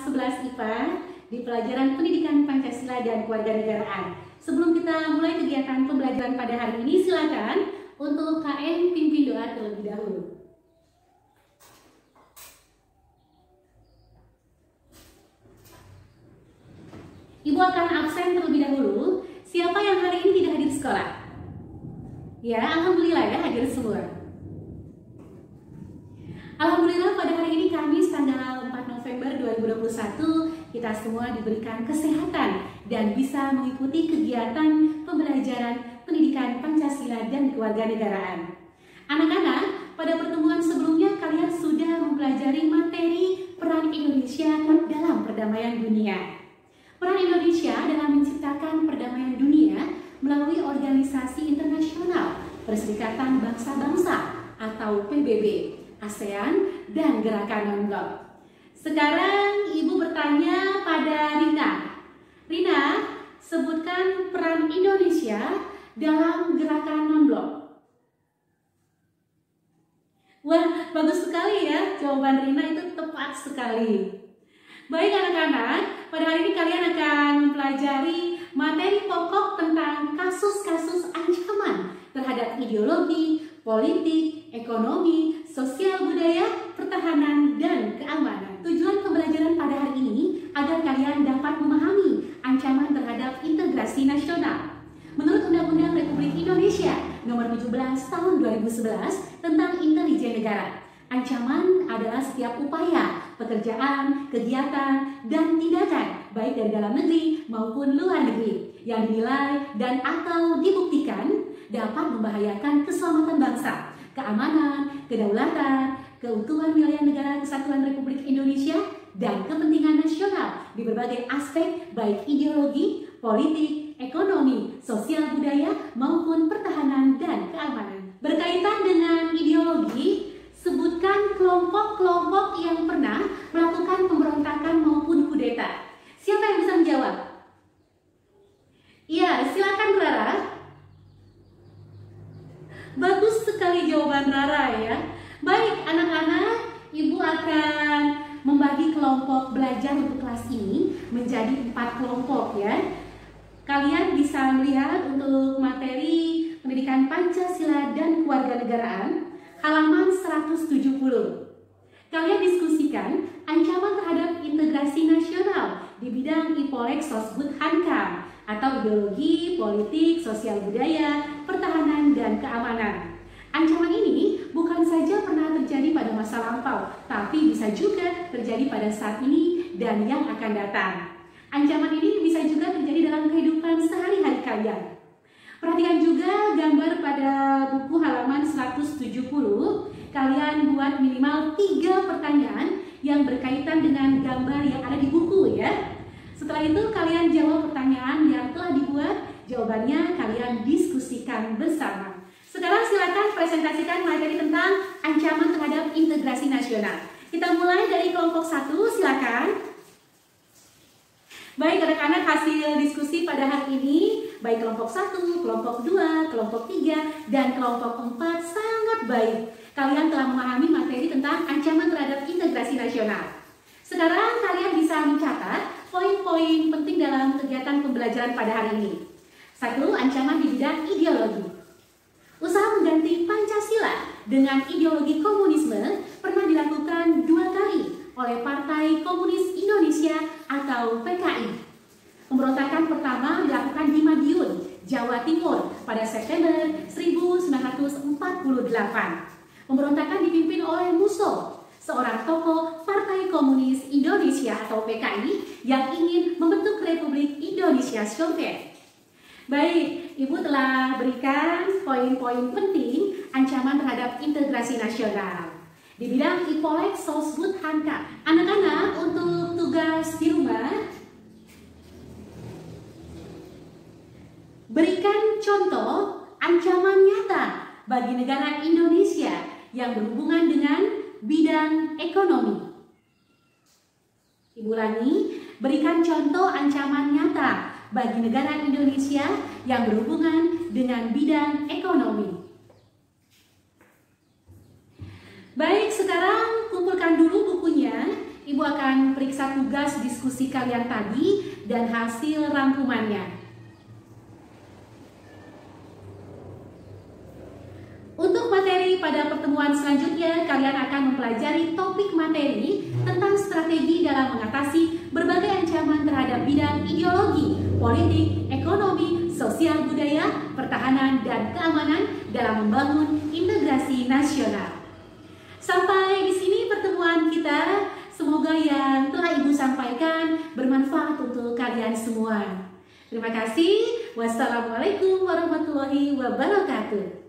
11 IPA di pelajaran Pendidikan Pancasila dan Kewarganegaraan. Sebelum kita mulai kegiatan pembelajaran pada hari ini, silakan untuk KM pimpin doa terlebih dahulu. Ibu akan absen terlebih dahulu. Siapa yang hari ini tidak hadir sekolah? Ya, alhamdulillah ya, hadir semua. Alhamdulillah pada hari ini Kamis tanggal 4 November 2021 kita semua diberikan kesehatan dan bisa mengikuti kegiatan pembelajaran Pendidikan Pancasila dan Kewarganegaraan. Anak-anak, pada pertemuan sebelumnya kalian sudah mempelajari materi peran Indonesia dalam perdamaian dunia. Peran Indonesia dalam menciptakan perdamaian dunia melalui organisasi internasional Perserikatan Bangsa-Bangsa atau PBB, ASEAN, dan Gerakan Non-Blok. Sekarang Ibu bertanya pada Rina. Rina, sebutkan peran Indonesia dalam Gerakan Non-Blok. Wah, bagus sekali ya, jawaban Rina itu tepat sekali. Baik anak-anak, pada hari ini kalian akan mempelajari materi pokok tentang kasus-kasus ancaman terhadap ideologi, politik, ekonomi, sosial budaya, pertahanan, dan keamanan. Tujuan pembelajaran pada hari ini agar kalian dapat memahami ancaman terhadap integrasi nasional. Menurut Undang-Undang Republik Indonesia Nomor 17 Tahun 2011 tentang Intelijen Negara, ancaman adalah setiap upaya, pekerjaan, kegiatan, dan tindakan baik dari dalam negeri maupun luar negeri yang dinilai dan atau dibuktikan dapat membahayakan keselamatan bangsa, keamanan, kedaulatan, keutuhan wilayah negara kesatuan Republik Indonesia, dan kepentingan nasional di berbagai aspek baik ideologi, politik, ekonomi, sosial budaya, maupun pertahanan dan keamanan. Berkaitan dengan ideologi, sebutkan kelompok-kelompok yang pernah melakukan pemberontakan maupun kudeta. Siapa yang bisa menjawab? Iya, silakan Rara. Bagus sekali jawaban Rara ya. Baik anak-anak, Ibu akan membagi kelompok belajar untuk kelas ini menjadi 4 kelompok ya. Kalian bisa melihat untuk materi Pendidikan Pancasila dan Kewarganegaraan halaman 170. Kalian diskusikan ancaman terhadap integrasi nasional di bidang IPOLEK Sosbud Hankam atau ideologi, politik, sosial budaya, pertahanan, dan keamanan. Ancaman ini bukan saja pernah terjadi pada masa lampau, tapi bisa juga terjadi pada saat ini dan yang akan datang. Ancaman ini bisa juga terjadi dalam kehidupan sehari-hari kalian. Perhatikan juga gambar pada buku halaman 170. Kalian buat minimal 3 pertanyaan yang berkaitan dengan gambar yang ada di buku ya. Setelah itu kalian jawab pertanyaan yang telah dibuat, jawabannya kalian diskusikan bersama. Sekarang silakan presentasikan materi tentang ancaman terhadap integrasi nasional. Kita mulai dari kelompok 1, silakan. Baik anak-anak, hasil diskusi pada hari ini, baik kelompok 1, kelompok 2, kelompok 3, dan kelompok 4 sangat baik. Kalian telah memahami materi tentang ancaman terhadap integrasi nasional. Sekarang kalian bisa mencatat poin-poin penting dalam kegiatan pembelajaran pada hari ini. 1. Ancaman di bidang ideologi. Usaha mengganti Pancasila dengan ideologi komunisme pernah dilakukan 2 kali oleh Partai Komunis Indonesia atau PKI. Pemberontakan pertama dilakukan di Madiun, Jawa Timur pada September 1948. Pemberontakan dipimpin oleh Musso, seorang tokoh Partai Komunis Indonesia atau PKI yang ingin membentuk Republik Indonesia Soviet. Baik, Ibu telah berikan poin-poin penting ancaman terhadap integrasi nasional di bidang IPOLEK Sosbud Hankam. Anak-anak, untuk tugas di rumah, berikan contoh ancaman nyata bagi negara Indonesia yang berhubungan dengan bidang ekonomi. Ibu ulangi, berikan contoh ancaman nyata bagi negara Indonesia yang berhubungan dengan bidang ekonomi. Baik, sekarang kumpulkan dulu bukunya. Ibu akan periksa tugas diskusi kalian tadi dan hasil rangkumannya. Untuk materi pada pertemuan selanjutnya, kalian akan mempelajari topik materi tentang strategi dalam mengatasi berbagai ancaman terhadap bidang ideologi, politik, ekonomi, sosial budaya, pertahanan, dan keamanan dalam membangun integrasi nasional. Sampai di sini pertemuan kita. Semoga yang telah Ibu sampaikan bermanfaat untuk kalian semua. Terima kasih. Wassalamualaikum warahmatullahi wabarakatuh.